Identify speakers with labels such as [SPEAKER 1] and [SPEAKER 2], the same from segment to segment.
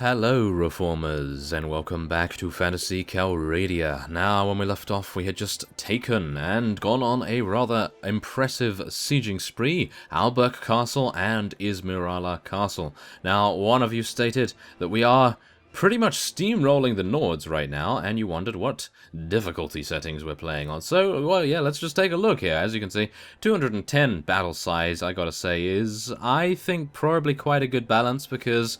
[SPEAKER 1] Hello, Reformers, and welcome back to Phantasy Calradia. Now, when we left off, we had just taken and gone on a rather impressive sieging spree, Alberk Castle and Ismirala Castle. Now, one of you stated that we are pretty much steamrolling the Nords right now, and you wondered what difficulty settings we're playing on. So, well, yeah, let's just take a look here. As you can see, 210 battle size, I gotta say, is, I think, probably quite a good balance, because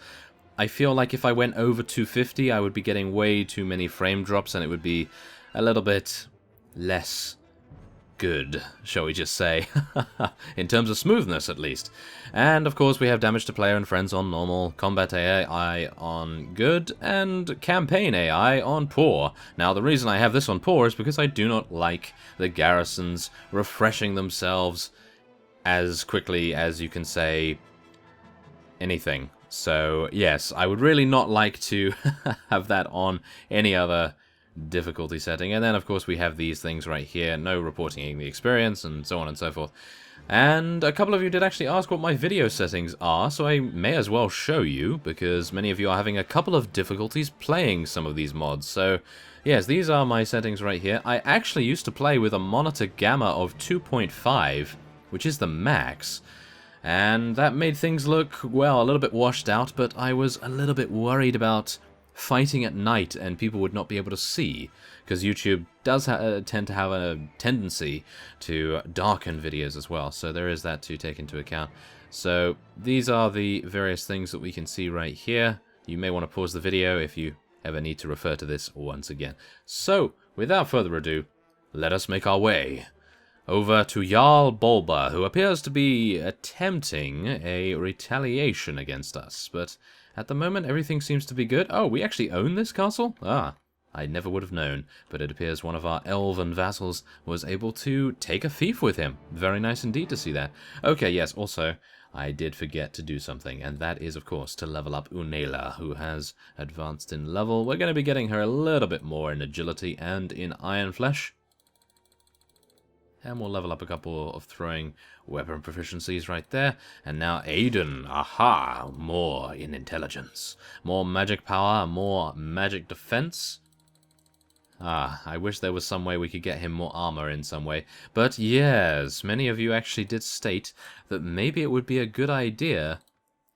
[SPEAKER 1] I feel like if I went over 250, I would be getting way too many frame drops, and it would be a little bit less good, shall we just say, in terms of smoothness at least. And of course we have damage to player and friends on normal, combat AI on good, and campaign AI on poor. Now the reason I have this on poor is because I do not like the garrisons refreshing themselves as quickly as you can say anything. So, yes, I would really not like to have that on any other difficulty setting. And then, of course, we have these things right here. No reporting the experience, and so on and so forth. And a couple of you did actually ask what my video settings are, so I may as well show you, because many of you are having a couple of difficulties playing some of these mods. So, yes, these are my settings right here. I actually used to play with a monitor gamma of 2.5, which is the max. And that made things look, well, a little bit washed out, but I was a little bit worried about fighting at night and people would not be able to see, because YouTube does tend to have a tendency to darken videos as well, so there is that to take into account. So these are the various things that we can see right here. You may want to pause the video if you ever need to refer to this once again. So, without further ado, let us make our way over to Jarl Bolba, who appears to be attempting a retaliation against us. But at the moment, everything seems to be good. Oh, we actually own this castle? Ah, I never would have known. But it appears one of our elven vassals was able to take a fief with him. Very nice indeed to see that. Okay, yes, also, I did forget to do something, and that is, of course, to level up Unela, who has advanced in level. We're going to be getting her a little bit more in agility and in iron flesh. And we'll level up a couple of throwing weapon proficiencies right there. And now Aiden, aha, more in intelligence. More magic power, more magic defense. Ah, I wish there was some way we could get him more armor in some way. But yes, many of you actually did state that maybe it would be a good idea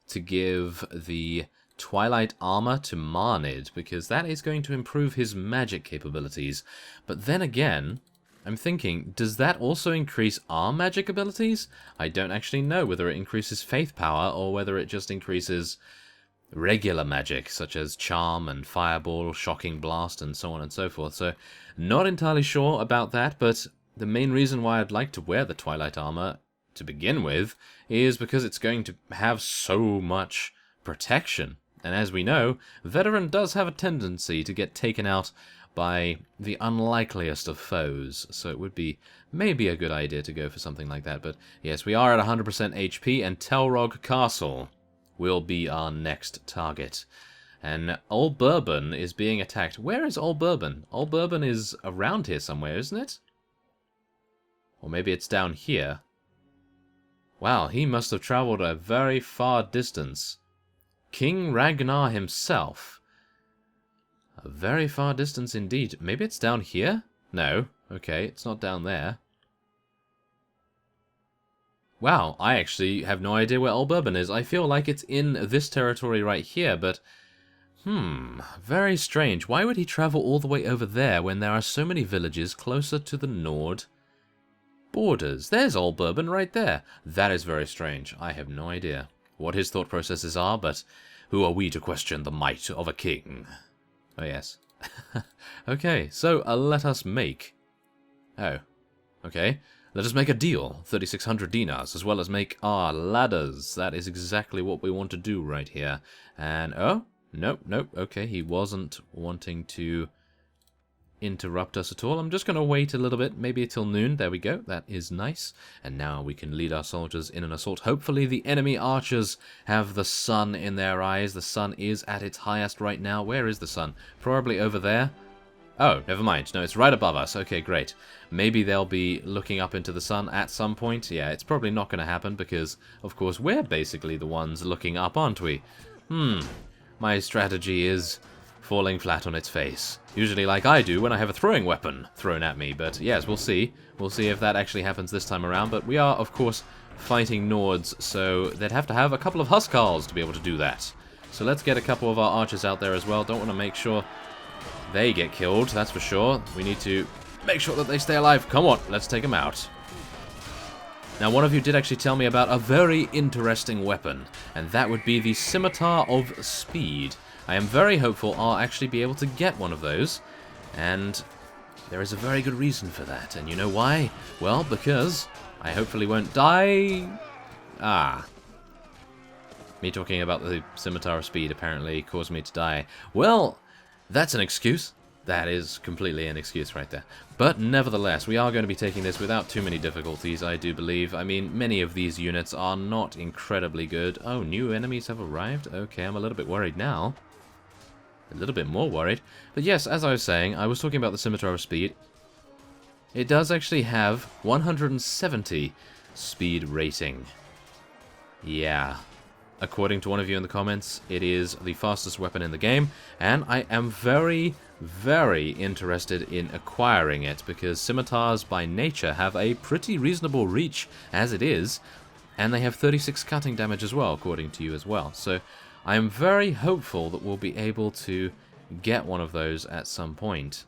[SPEAKER 1] to give the Twilight armor to Marnid, because that is going to improve his magic capabilities. But then again, I'm thinking, does that also increase our magic abilities? I don't actually know whether it increases faith power or whether it just increases regular magic, such as charm and fireball, shocking blast, and so on and so forth. So, not entirely sure about that, but the main reason why I'd like to wear the Twilight armor to begin with is because it's going to have so much protection. And as we know, Veteran does have a tendency to get taken out by the unlikeliest of foes, so it would be maybe a good idea to go for something like that. But yes, we are at 100% HP, and Telog Castle will be our next target. And Old Bourbon is being attacked. Where is Old Bourbon? Old Bourbon is around here somewhere, isn't it? Or maybe it's down here. Wow, he must have traveled a very far distance. King Ragnar himself. A very far distance indeed. Maybe it's down here? No. Okay, it's not down there. Wow, I actually have no idea where Old Bourbon is. I feel like it's in this territory right here, but very strange. Why would he travel all the way over there when there are so many villages closer to the Nord borders? There's Old Bourbon right there. That is very strange. I have no idea what his thought processes are, but who are we to question the might of a king? Oh, yes. Okay, so let us make... Oh, okay. Let us make a deal. 3,600 dinars, as well as make our ladders. That is exactly what we want to do right here. And, oh, nope, okay, he wasn't wanting to interrupt us at all. I'm just going to wait a little bit, maybe till noon. There we go, that is nice. And now we can lead our soldiers in an assault. Hopefully the enemy archers have the sun in their eyes. The sun is at its highest right now. Where is the sun? Probably over there. Oh, never mind. No, it's right above us. Okay, great. Maybe they'll be looking up into the sun at some point. Yeah, it's probably not going to happen because, of course, we're basically the ones looking up, aren't we? my strategy is falling flat on its face. Usually like I do when I have a throwing weapon thrown at me, but yes, we'll see. We'll see if that actually happens this time around, but we are, of course, fighting Nords, so they'd have to have a couple of Huskarls to be able to do that. So let's get a couple of our archers out there as well. Don't want to make sure they get killed, that's for sure. We need to make sure that they stay alive. Come on, let's take them out. Now, one of you did actually tell me about a very interesting weapon, and that would be the Scimitar of Speed. I am very hopeful I'll actually be able to get one of those, and there is a very good reason for that. And you know why? Well, because I hopefully won't die. Me talking about the Scimitar of Speed apparently caused me to die. Well, that's an excuse. That is completely an excuse right there. But nevertheless, we are going to be taking this without too many difficulties, I do believe. I mean, many of these units are not incredibly good. Oh, new enemies have arrived? Okay, I'm a little bit worried now. A little bit more worried. But yes, as I was saying, I was talking about the Scimitar of Speed. It does actually have 170 speed rating. Yeah. According to one of you in the comments, it is the fastest weapon in the game, and I am very, very interested in acquiring it, because scimitars by nature have a pretty reasonable reach as it is, and they have 36 cutting damage as well, according to you as well. So I am very hopeful that we'll be able to get one of those at some point.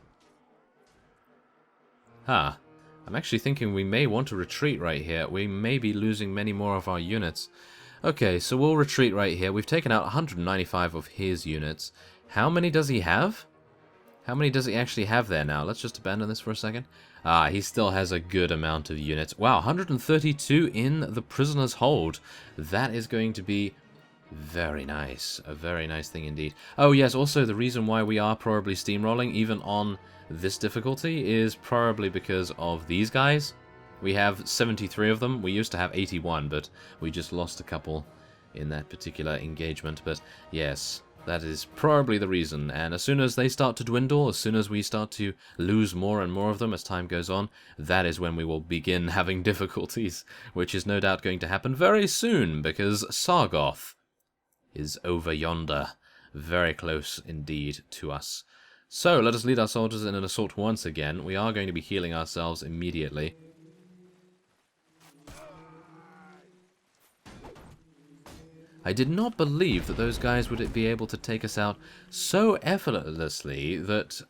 [SPEAKER 1] I'm actually thinking we may want to retreat right here. We may be losing many more of our units. Okay, so we'll retreat right here. We've taken out 195 of his units. How many does he have? How many does he actually have there now? Let's just abandon this for a second. He still has a good amount of units. Wow, 132 in the prisoner's hold. That is going to be very nice. A very nice thing indeed. Oh yes, also the reason why we are probably steamrolling, even on this difficulty, is probably because of these guys. We have 73 of them. We used to have 81, but we just lost a couple in that particular engagement. But yes, that is probably the reason. And as soon as they start to dwindle, as soon as we start to lose more and more of them as time goes on, that is when we will begin having difficulties, which is no doubt going to happen very soon, because Sargoth is over yonder, very close indeed to us. So let us lead our soldiers in an assault once again. We are going to be healing ourselves immediately. I did not believe that those guys would be able to take us out so effortlessly that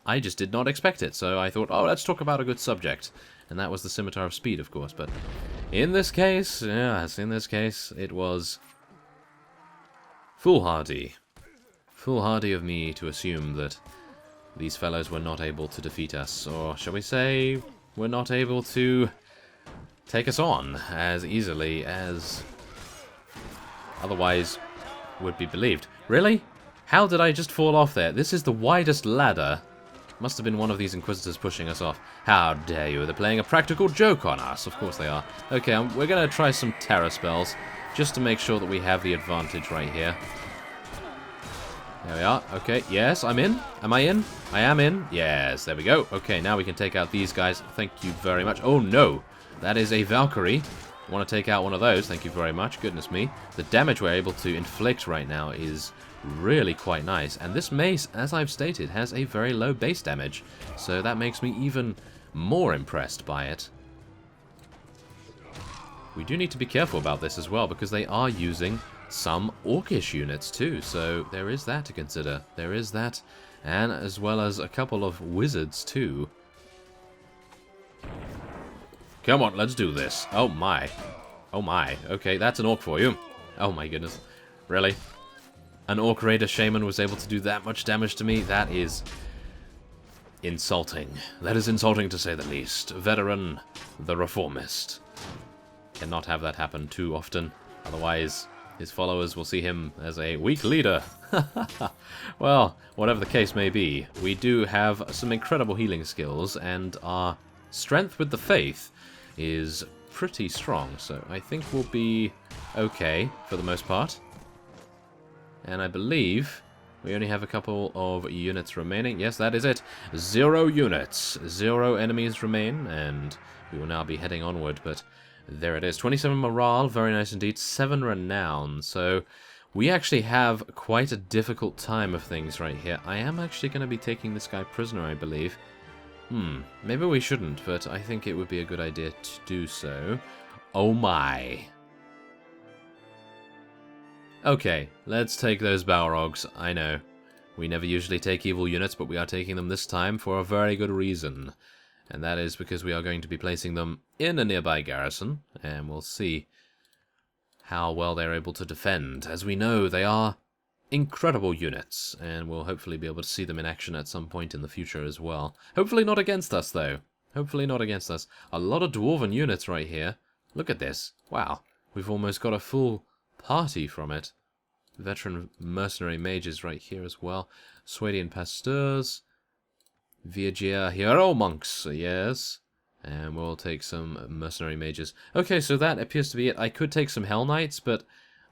[SPEAKER 1] I just did not expect it. So I thought, oh, let's talk about a good subject. And that was the Scimitar of Speed, of course. But in this case, yes, in this case, it was foolhardy. Foolhardy of me to assume that these fellows were not able to defeat us. Or shall we say, were not able to take us on as easily as otherwise would be believed. Really? How did I just fall off there? This is the widest ladder. Must have been one of these Inquisitors pushing us off. How dare you? They're playing a practical joke on us. Of course they are. Okay, we're going to try some terror spells, just to make sure that we have the advantage right here. There we are. Okay, yes, I'm in. Am I in? I am in. Yes, there we go. Okay, now we can take out these guys. Thank you very much. Oh, no. That is a Valkyrie. Want to take out one of those, thank you very much. Goodness me. The damage we're able to inflict right now is really quite nice. And this mace, as I've stated, has a very low base damage. So that makes me even more impressed by it. We do need to be careful about this as well, because they are using some Orcish units too. So there is that to consider. There is that. And as well as a couple of wizards too. Come on, let's do this. Oh my. Oh my. Okay, that's an orc for you. Oh my goodness. Really? An Orc Raider Shaman was able to do that much damage to me? That is insulting. That is insulting to say the least. Vederan the Reformist. Cannot have that happen too often. Otherwise, his followers will see him as a weak leader. Well, whatever the case may be, we do have some incredible healing skills, and our strength with the faith is pretty strong, so I think we'll be okay for the most part. And I believe we only have a couple of units remaining. Yes, that is it. 0 units. 0 enemies remain, and we will now be heading onward, but there it is. 27 morale, very nice indeed. 7 renown, so We actually have quite a difficult time of things right here. I am actually going to be taking this guy prisoner, I believe. Maybe we shouldn't, but I think it would be a good idea to do so. Oh my. Okay, let's take those Balrogs. I know. We never usually take evil units, but we are taking them this time for a very good reason. And that is because we are going to be placing them in a nearby garrison, and we'll see how well they're able to defend. As we know, they are incredible units, and we'll hopefully be able to see them in action at some point in the future as well. Hopefully not against us, though. Hopefully not against us. A lot of dwarven units right here. Look at this. Wow. We've almost got a full party from it. Veteran mercenary mages right here as well. Swadian pasteurs. Viagia hero monks, yes. And we'll take some mercenary mages. Okay, so that appears to be it. I could take some Hell Knights, but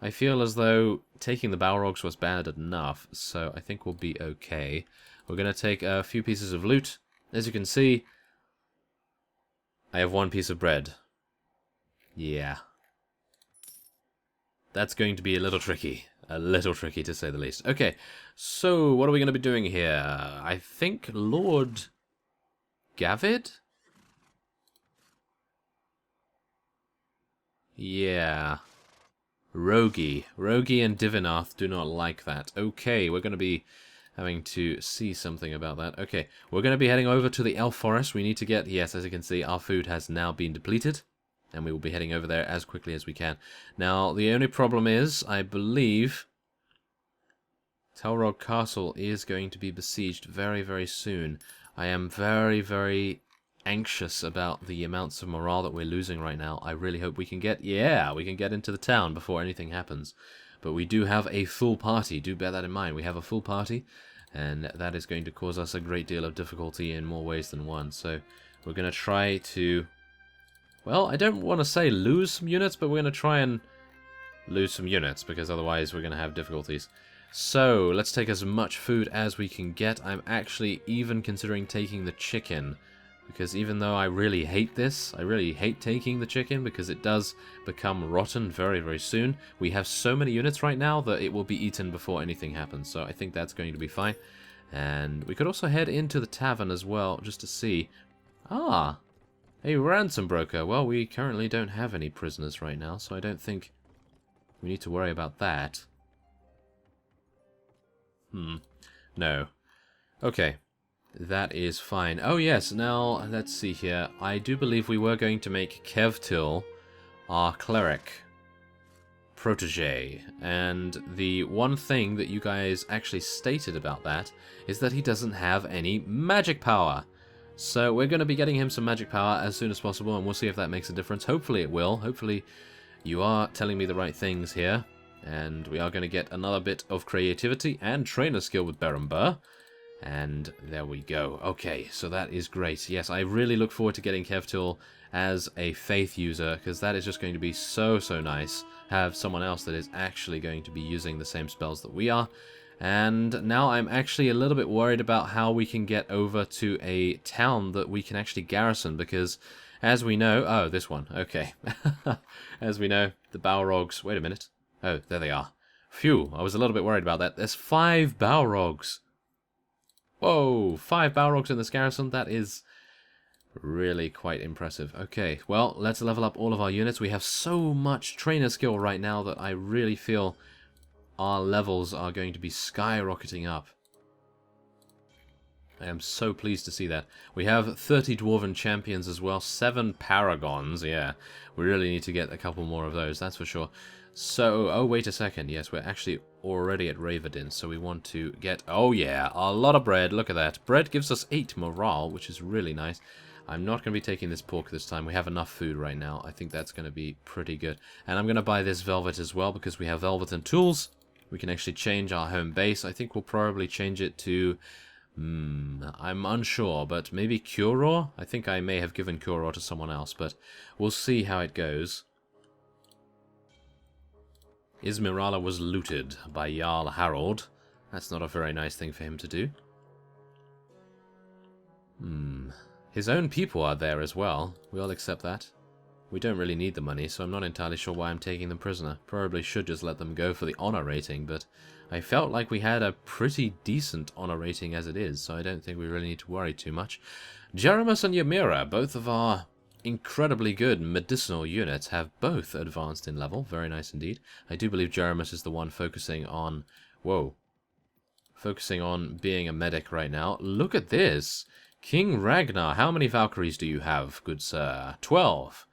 [SPEAKER 1] I feel as though taking the Balrogs was bad enough, so I think we'll be okay. We're going to take a few pieces of loot. As you can see, I have one piece of bread. Yeah. That's going to be a little tricky. A little tricky, to say the least. Okay, so what are we going to be doing here? I think Lord Gavid? Yeah. Rogi. Rogi and Divinath do not like that. Okay, we're going to be having to see something about that. Okay, we're going to be heading over to the Elf Forest. We need to get, yes, as you can see, our food has now been depleted. And we will be heading over there as quickly as we can. Now, the only problem is, I believe, Telog Castle is going to be besieged very, very soon. I am very, very anxious about the amounts of morale that we're losing right now. I really hope we can get, we can get into the town before anything happens. But we do have a full party. Do bear that in mind. We have a full party, and that is going to cause us a great deal of difficulty in more ways than one. So we're going to try to, well, I don't want to say lose some units, but we're going to try and lose some units, because otherwise we're going to have difficulties. So let's take as much food as we can get. I'm actually even considering taking the chicken, because even though I really hate this, I really hate taking the chicken because it does become rotten very, very soon. We have so many units right now that it will be eaten before anything happens, so I think that's going to be fine. And we could also head into the tavern as well, just to see. Ah, a ransom broker. Well, we currently don't have any prisoners right now, so I don't think we need to worry about that. No. Okay. That is fine. Oh yes, now let's see here. I do believe we were going to make Kevtil our cleric protege, and the one thing that you guys actually stated about that is that he doesn't have any magic power. So we're going to be getting him some magic power as soon as possible, and we'll see if that makes a difference. Hopefully it will. Hopefully you are telling me the right things here, and we are going to get another bit of creativity and trainer skill with Berenber. And there we go. Okay, so that is great. Yes, I really look forward to getting Kevtil as a faith user, because that is just going to be so, so nice. Have someone else that is actually going to be using the same spells that we are. And now I'm actually a little bit worried about how we can get over to a town that we can actually garrison, because as we know... Oh, this one. Okay. As we know, the Balrogs... Wait a minute. Oh, there they are. Phew, I was a little bit worried about that. There's 5 Balrogs. Whoa, 5 Balrogs in this garrison. That is really quite impressive. Okay, well, let's level up all of our units. We have so much trainer skill right now that I really feel our levels are going to be skyrocketing up. I am so pleased to see that. We have 30 Dwarven Champions as well, 7 Paragons, yeah. We really need to get a couple more of those, that's for sure. So, oh, wait a second. Yes, we're actually already at Revered, so we want to get... Oh, yeah, a lot of bread. Look at that. Bread gives us 8 morale, which is really nice. I'm not going to be taking this pork this time. We have enough food right now. I think that's going to be pretty good. And I'm going to buy this velvet as well, because we have velvet and tools. We can actually change our home base. I think we'll probably change it to... I'm unsure, but maybe Curor? I think I may have given Curor to someone else, but we'll see how it goes. Ismirala was looted by Jarl Harold. That's not a very nice thing for him to do. His own people are there as well. We'll accept that. We don't really need the money, so I'm not entirely sure why I'm taking them prisoner. Probably should just let them go for the honor rating, but I felt like we had a pretty decent honor rating as it is, so I don't think we really need to worry too much. Jeremus and Ymira, both of our incredibly good medicinal units, have both advanced in level. Very nice indeed. I do believe Jeremus is the one focusing on... Whoa. Focusing on being a medic right now. Look at this! King Ragnar, how many Valkyries do you have, good sir? 12.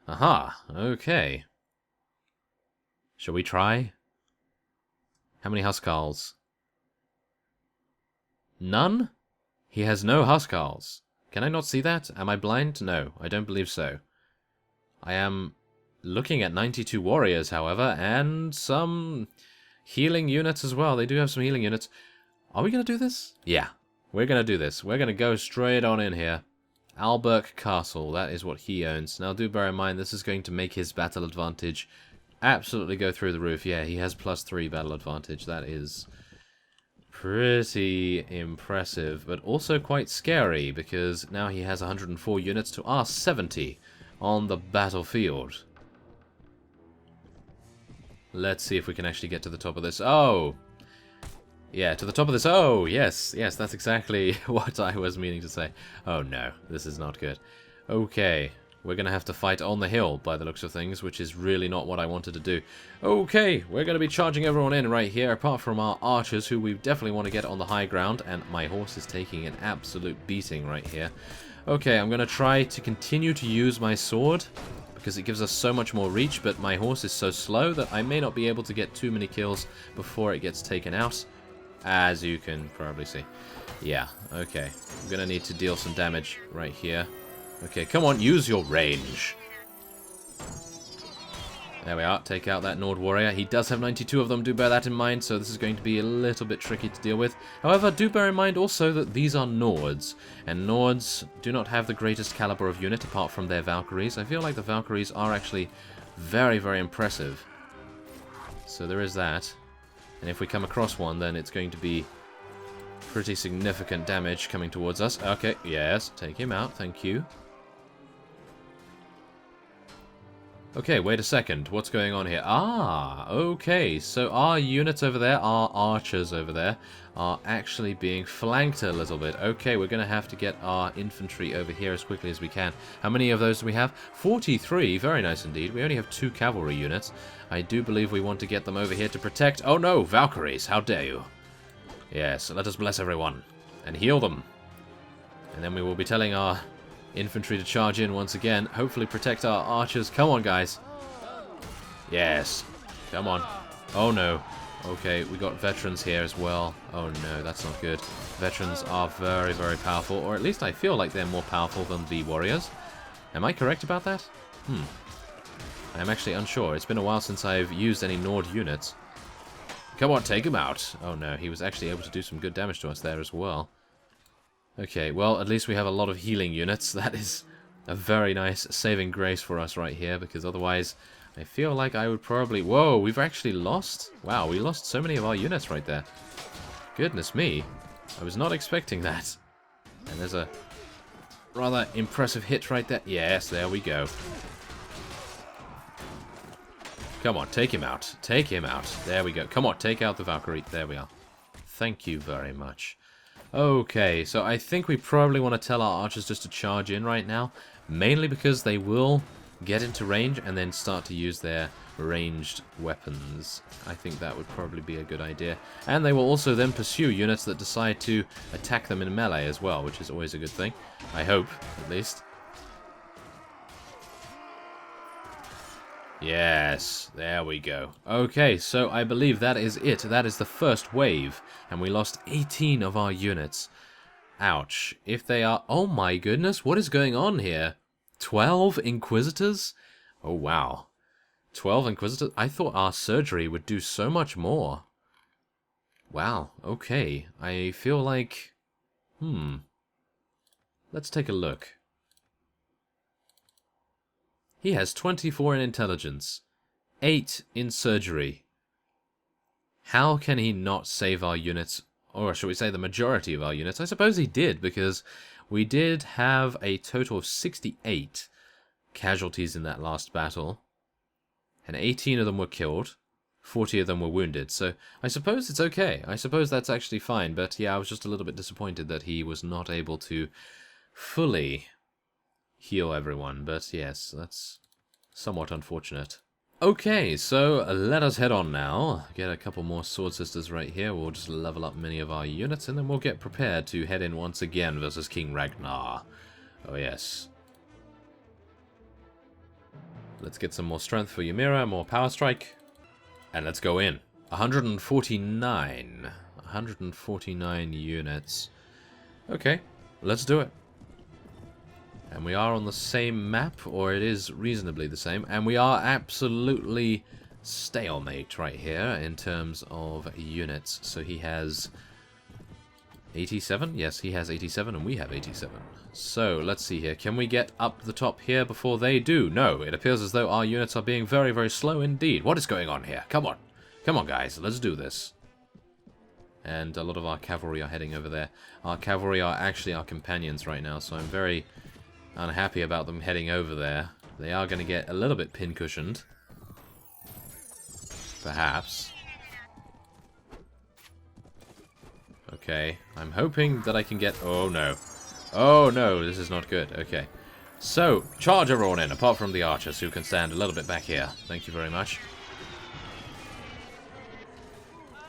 [SPEAKER 1] Aha, okay. Shall we try? How many Huskarls? None? He has no Huskarls. Can I not see that? Am I blind? No, I don't believe so. I am looking at 92 warriors, however, and some healing units as well. They do have some healing units. Are we going to do this? Yeah, we're going to do this. We're going to go straight on in here. Alberk Castle, that is what he owns. Now do bear in mind, this is going to make his battle advantage absolutely go through the roof. Yeah, he has +3 battle advantage. That is pretty impressive, but also quite scary, because now he has 104 units to our 70 on the battlefield. Let's see if we can actually get to the top of this. Oh! Yeah, to the top of this. Oh, yes, yes, that's exactly what I was meaning to say. Oh no, this is not good. Okay, we're going to have to fight on the hill by the looks of things, which is really not what I wanted to do. Okay, we're going to be charging everyone in right here, apart from our archers, who we definitely want to get on the high ground, and my horse is taking an absolute beating right here. Okay, I'm going to try to continue to use my sword, because it gives us so much more reach, but my horse is so slow that I may not be able to get too many kills before it gets taken out. As you can probably see. Yeah, okay. I'm gonna need to deal some damage right here. Okay, come on, use your range. There we are, take out that Nord warrior. He does have 92 of them, do bear that in mind, so this is going to be a little bit tricky to deal with. However, do bear in mind also that these are Nords, and Nords do not have the greatest caliber of unit apart from their Valkyries. I feel like the Valkyries are actually very, very impressive. So there is that. And if we come across one, then it's going to be pretty significant damage coming towards us. Okay, yes, take him out, thank you. Okay, wait a second, what's going on here? Ah, okay, so our units over there, our archers over there, are actually being flanked a little bit. Okay, we're going to have to get our infantry over here as quickly as we can. How many of those do we have? 43, very nice indeed. We only have 2 cavalry units. I do believe we want to get them over here to protect... Oh no, Valkyries, how dare you. Yes, let us bless everyone and heal them. And then we will be telling our infantry to charge in once again. Hopefully protect our archers. Come on, guys. Yes. Come on. Oh, no. Okay, we got veterans here as well. Oh, no, that's not good. Veterans are very, very powerful. Or at least I feel like they're more powerful than the warriors. Am I correct about that? I'm actually unsure. It's been a while since I've used any Nord units. Come on, take him out. Oh, no, he was actually able to do some good damage to us there as well. Okay, well, at least we have a lot of healing units. That is a very nice saving grace for us right here, because otherwise I feel like I would probably... Whoa, we've actually lost... Wow, we lost so many of our units right there. Goodness me. I was not expecting that. And there's a rather impressive hit right there. Yes, there we go. Come on, take him out. Take him out. There we go. Come on, take out the Valkyrie. There we are. Thank you very much. Okay, so I think we probably want to tell our archers just to charge in right now, mainly because they will get into range and then start to use their ranged weapons. I think that would probably be a good idea. And they will also then pursue units that decide to attack them in melee as well, which is always a good thing. I hope, at least. Yes, there we go. Okay, so I believe that is it. That is the first wave, and we lost 18 of our units. Ouch. If they are... Oh my goodness, what is going on here? 12 Inquisitors? Oh wow. 12 Inquisitors? I thought our surgery would do so much more. Wow, okay. I feel like... Let's take a look. He has 24 in intelligence, 8 in surgery. How can he not save our units, or shall we say the majority of our units? I suppose he did, because we did have a total of 68 casualties in that last battle. And 18 of them were killed. 40 of them were wounded. So I suppose it's okay. I suppose that's actually fine. But yeah, I was just a little bit disappointed that he was not able to fully heal everyone. But yes, that's somewhat unfortunate. Okay, so let us head on now. Get a couple more Sword Sisters right here. We'll just level up many of our units, and then we'll get prepared to head in once again versus King Ragnar. Oh yes. Let's get some more strength for Ymira, more power strike. And let's go in. 149. 149 units. Okay, let's do it. And we are on the same map, or it is reasonably the same. And we are absolutely stalemate right here in terms of units. So he has 87? Yes, he has 87 and we have 87. So, let's see here. Can we get up the top here before they do? No, it appears as though our units are being very, very slow indeed. What is going on here? Come on. Come on, guys. Let's do this. And a lot of our cavalry are heading over there. Our cavalry are actually our companions right now, so I'm very unhappy about them heading over there. They are going to get a little bit pincushioned. Perhaps. Okay, I'm hoping that I can get... Oh no. Oh no, this is not good. Okay. So, charge everyone in, apart from the archers, who can stand a little bit back here. Thank you very much.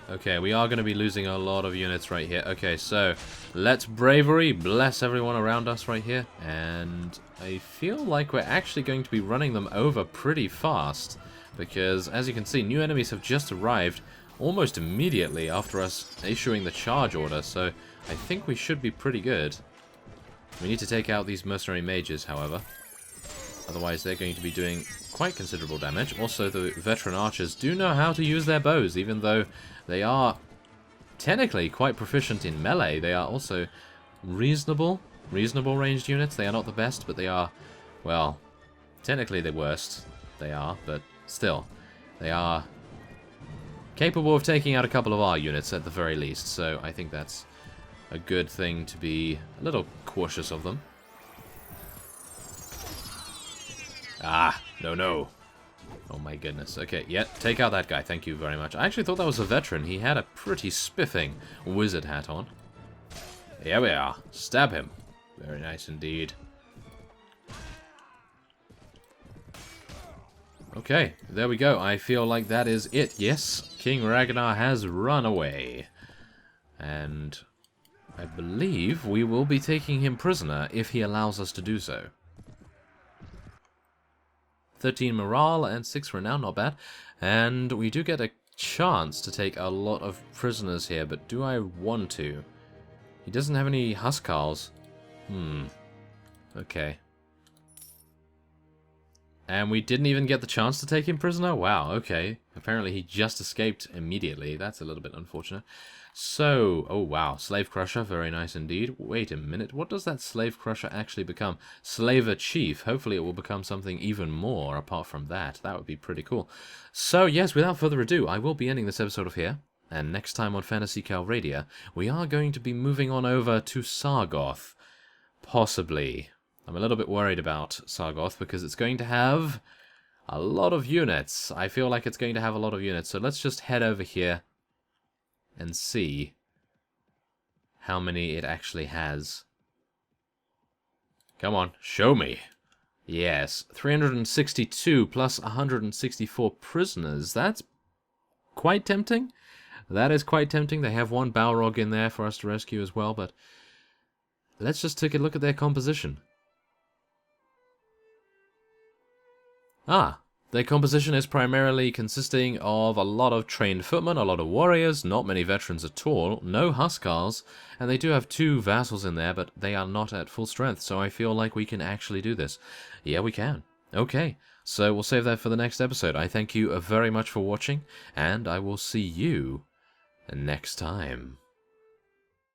[SPEAKER 1] Okay, we are going to be losing a lot of units right here. Okay, so let's bravery bless everyone around us right here. And I feel like we're actually going to be running them over pretty fast. Because, as you can see, new enemies have just arrived almost immediately after us issuing the charge order. So I think we should be pretty good. We need to take out these mercenary mages, however. Otherwise, they're going to be doing quite considerable damage. Also, the veteran archers do know how to use their bows, even though they are technically quite proficient in melee. They are also reasonable ranged units. They are not the best, but they are, well, technically the worst. They are, but still, they are capable of taking out a couple of our units at the very least. So I think that's a good thing to be a little cautious of them. Ah, no. Oh my goodness. Okay, yeah, take out that guy. Thank you very much. I actually thought that was a veteran. He had a pretty spiffing wizard hat on. Here we are. Stab him. Very nice indeed. Okay, there we go. I feel like that is it. Yes, King Ragnar has run away. And I believe we will be taking him prisoner if he allows us to do so. 13 morale and 6 renown, not bad. And we do get a chance to take a lot of prisoners here, but do I want to? He doesn't have any Huskarls. Okay. And we didn't even get the chance to take him prisoner? Wow, okay. Apparently he just escaped immediately. That's a little bit unfortunate. So, oh wow, Slave Crusher, very nice indeed. Wait a minute, what does that Slave Crusher actually become? Slaver Chief. Hopefully it will become something even more apart from that. That would be pretty cool. So, yes, without further ado, I will be ending this episode off here. And next time on Phantasy Calradia, we are going to be moving on over to Sargoth. Possibly. I'm a little bit worried about Sargoth because it's going to have a lot of units. I feel like it's going to have a lot of units. So let's just head over here and see how many it actually has. Come on, show me. Yes, 362 plus 164 prisoners. That's quite tempting. That is quite tempting. They have one Balrog in there for us to rescue as well, but let's just take a look at their composition. Their composition is primarily consisting of a lot of trained footmen, a lot of warriors, not many veterans at all, no Huskarls, and they do have 2 vassals in there, but they are not at full strength, so I feel like we can actually do this. Yeah, we can. Okay, so we'll save that for the next episode. I thank you very much for watching, and I will see you next time.